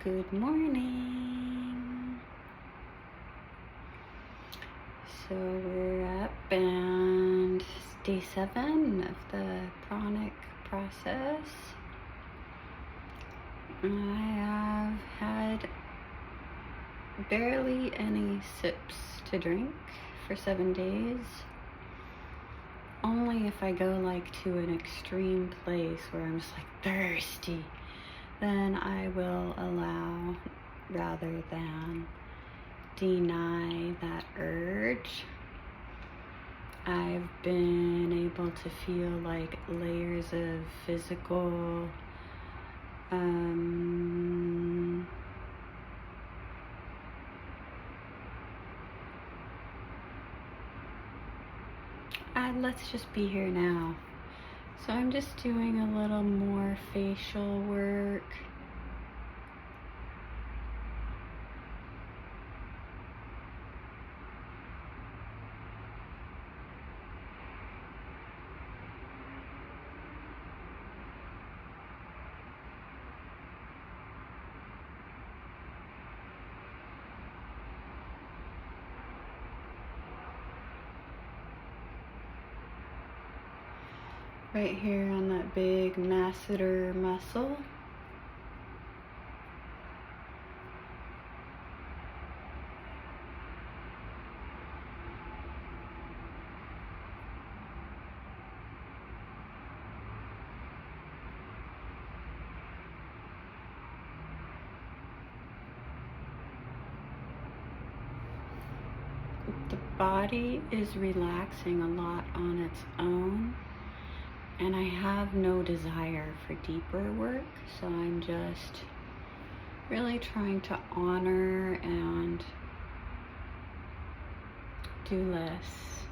Good morning. So we're up and day 7 of the pranic process. I have had barely any sips to drink for 7 days. Only if I go like to an extreme place where I'm just like thirsty, then I will allow rather than deny that urge. I've been able to feel like layers of physical let's just be here now. So I'm just doing a little more facial work. Right here on that big masseter muscle. The body is relaxing a lot on its own, and I have no desire for deeper work, so I'm just really trying to honor and do less.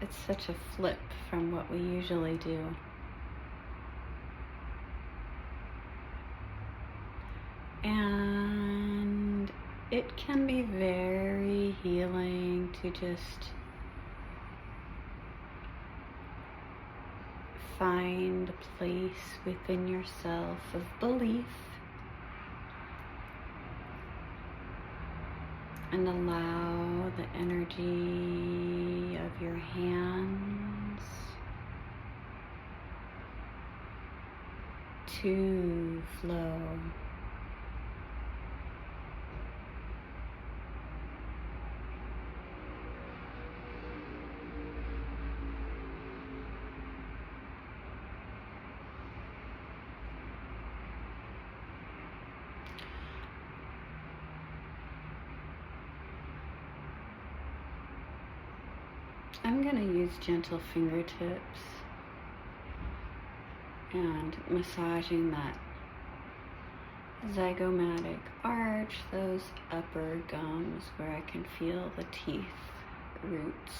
It's such a flip from what we usually do. And it can be very healing to just find a place within yourself of belief and allow the energy of your hands to flow. I'm going to use gentle fingertips and massaging that zygomatic arch, those upper gums where I can feel the teeth roots.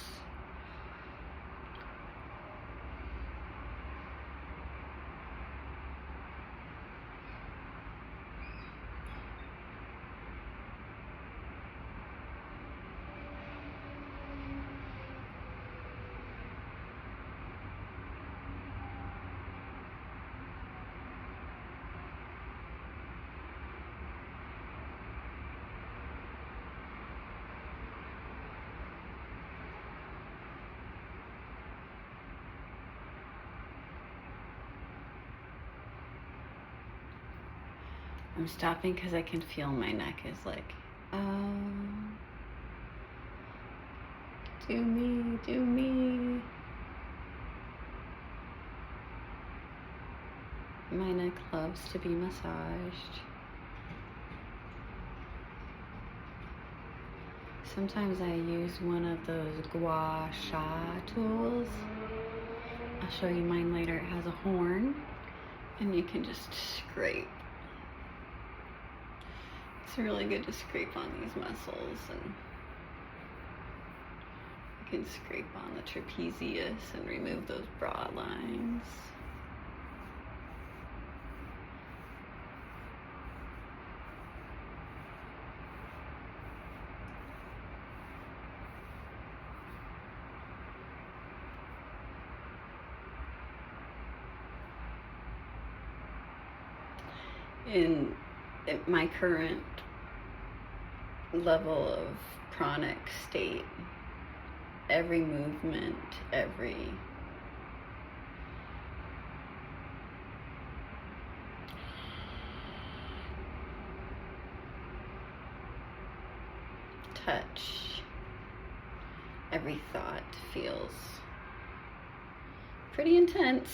I'm stopping because I can feel my neck is like, oh, do me, do me. My neck loves to be massaged. Sometimes I use one of those gua sha tools. I'll show you mine later. It has a horn and you can just scrape. It's really good to scrape on these muscles, and you can scrape on the trapezius and remove those brow lines. in my current level of pranic state, every movement, every touch, every thought feels pretty intense.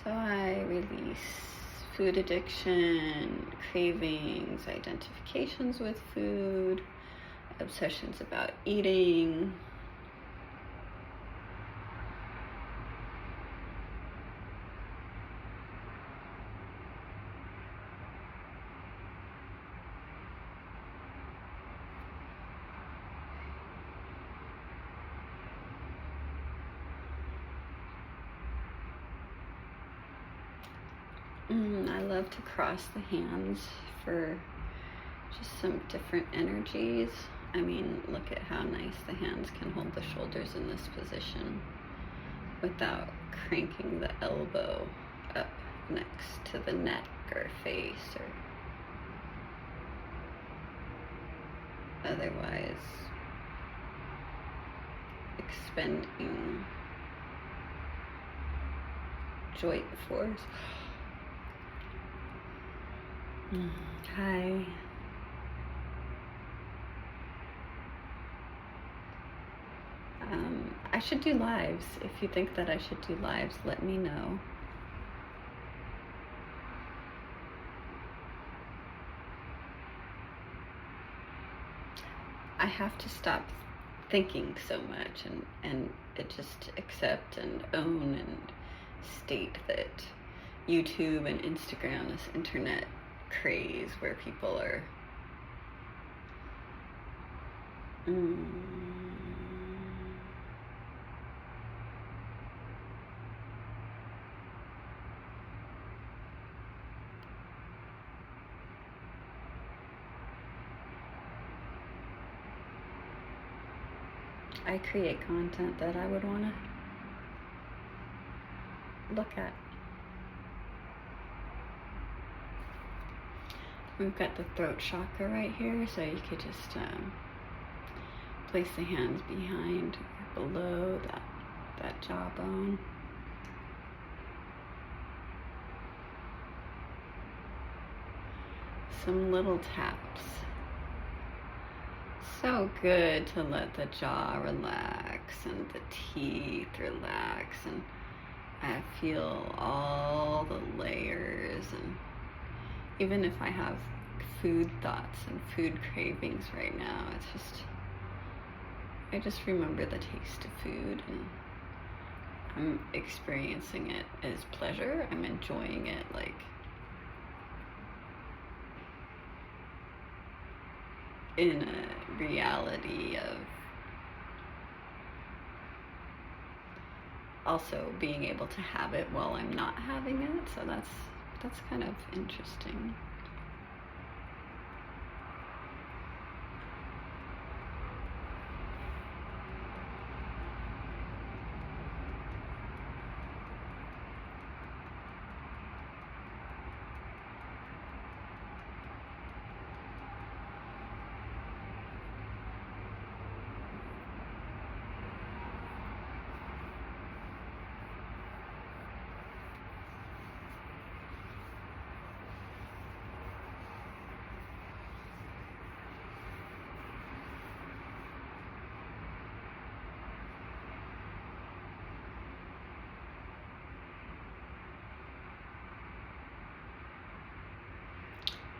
So I release food addiction, cravings, identifications with food, obsessions about eating. I love to cross the hands for just some different energies. I mean, look at how nice the hands can hold the shoulders in this position without cranking the elbow up next to the neck or face or otherwise expending joint force. Hi. I should do lives. If you think that I should do lives, let me know. I have to stop thinking so much and just accept and own and state that YouTube and Instagram, this internet craze where people are I create content that I would want to look at. We've got the throat chakra right here, so you could just place the hands behind or below that jawbone. Some little taps. So good to let the jaw relax and the teeth relax, and I feel all the layers, and even if I have food thoughts and food cravings right now, I just remember the taste of food and I'm experiencing it as pleasure. I'm enjoying it like in a reality of also being able to have it while I'm not having it. So that's kind of interesting.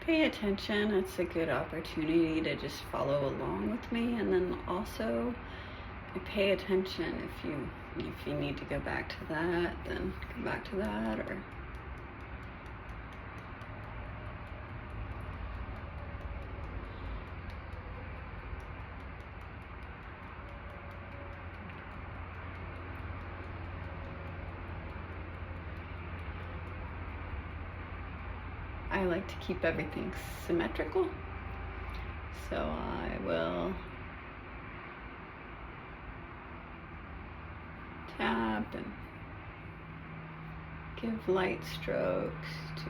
Pay attention. It's a good opportunity to just follow along with me, and then also pay attention if you need to go back to that, then go back to that, or I like to keep everything symmetrical, so I will tap and give light strokes to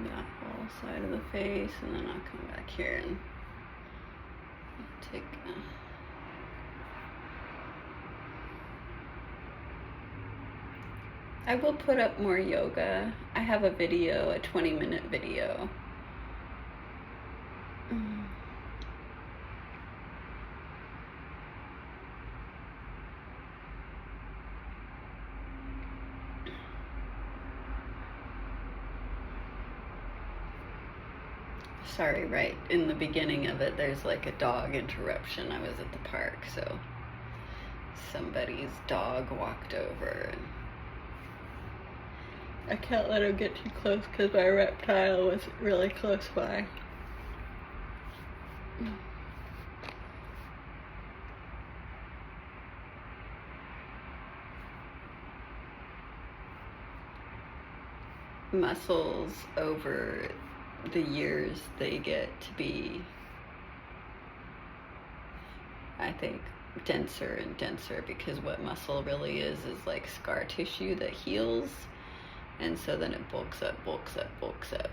that whole side of the face, and then I'll come back here and take I will put up more yoga. I have a video, a 20-minute video. Sorry, right in the beginning of it, there's like a dog interruption. I was at the park, so somebody's dog walked over, and I can't let him get too close because my reptile was really close by. Muscles over the years, they get to be, I think, denser and denser, because what muscle really is like scar tissue that heals, and so then it bulks up, bulks up, bulks up.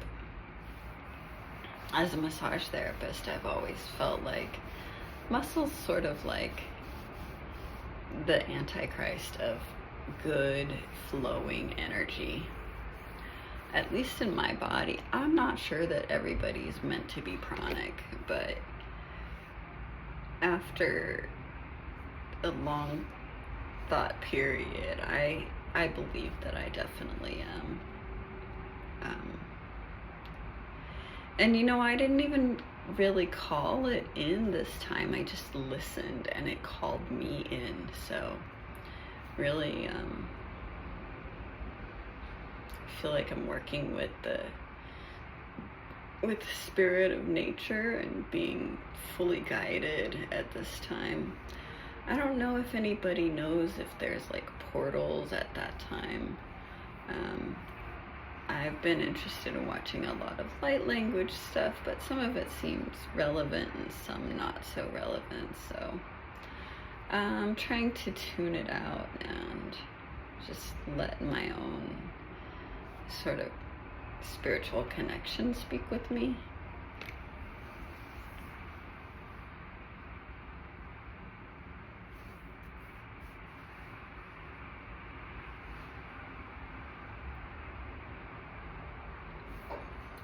As a massage therapist, I've always felt like muscle's sort of like the antichrist of good flowing energy. At least in my body. I'm not sure that everybody's meant to be pranic, but after a long thought period, I believe that I definitely am. And you know, I didn't even really call it in this time. I just listened and it called me in. So really, I feel like I'm working with the spirit of nature and being fully guided at this time. I don't know if anybody knows if there's like portals at that time. I've been interested in watching a lot of light language stuff, but some of it seems relevant and some not so relevant. So I'm trying to tune it out and just let my own sort of spiritual connection speak with me.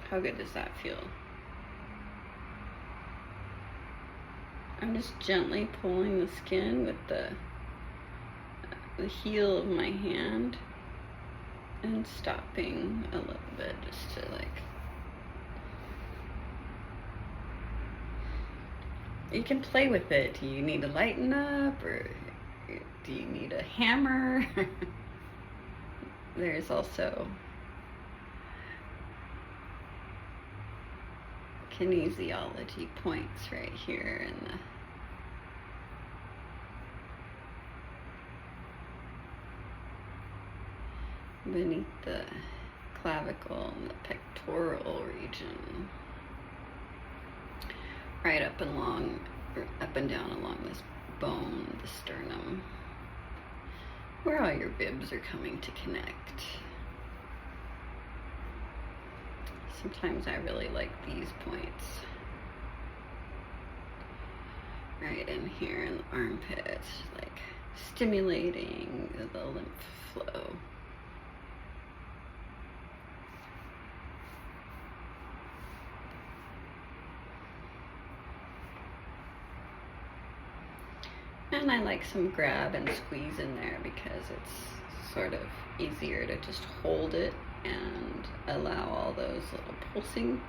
How good does that feel? I'm just gently pulling the skin with the heel of my hand and stopping a little bit just to like, you can play with it. Do you need to lighten up, or do you need a hammer? There's also kinesiology points right here in the beneath the clavicle and the pectoral region, right up and down along this bone, the sternum, where all your ribs are coming to connect. Sometimes I really like these points. Right in here in the armpit, like stimulating the lymph flow. And I like some grab and squeeze in there because it's sort of easier to just hold it and allow all those little pulsing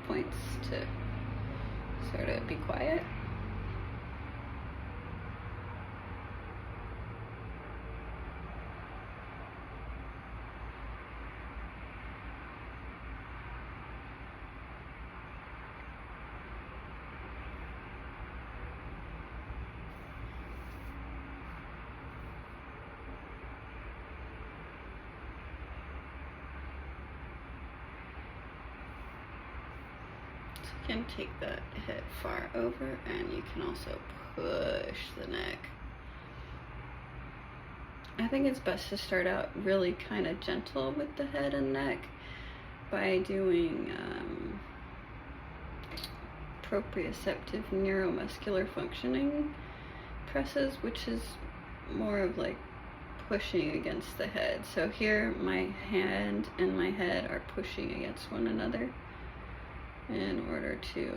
points to sort of be quiet. You can take the head far over, and you can also push the neck I think it's best to start out really kind of gentle with the head and neck by doing proprioceptive neuromuscular functioning presses, which is more of like pushing against the head. So here my hand and my head are pushing against one another in order to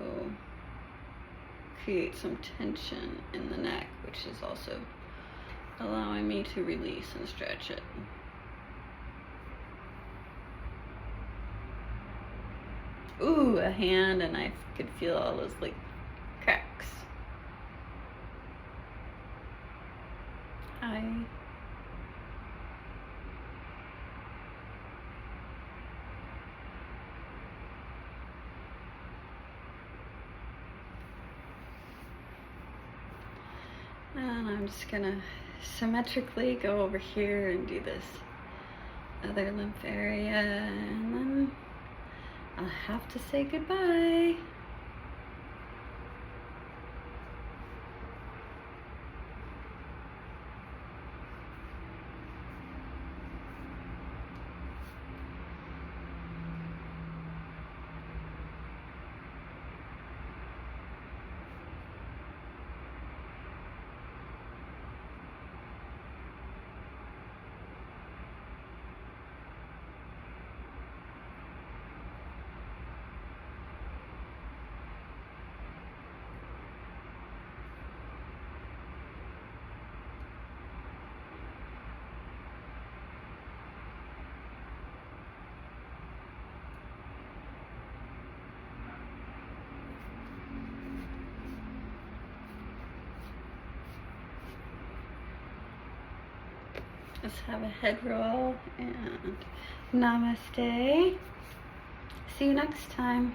create some tension in the neck, which is also allowing me to release and stretch it. Ooh, a hand, and I could feel all those like cracks. Hi. And I'm just gonna symmetrically go over here and do this other lymph area, and then I'll have to say goodbye. Let's have a head roll and namaste. See you next time.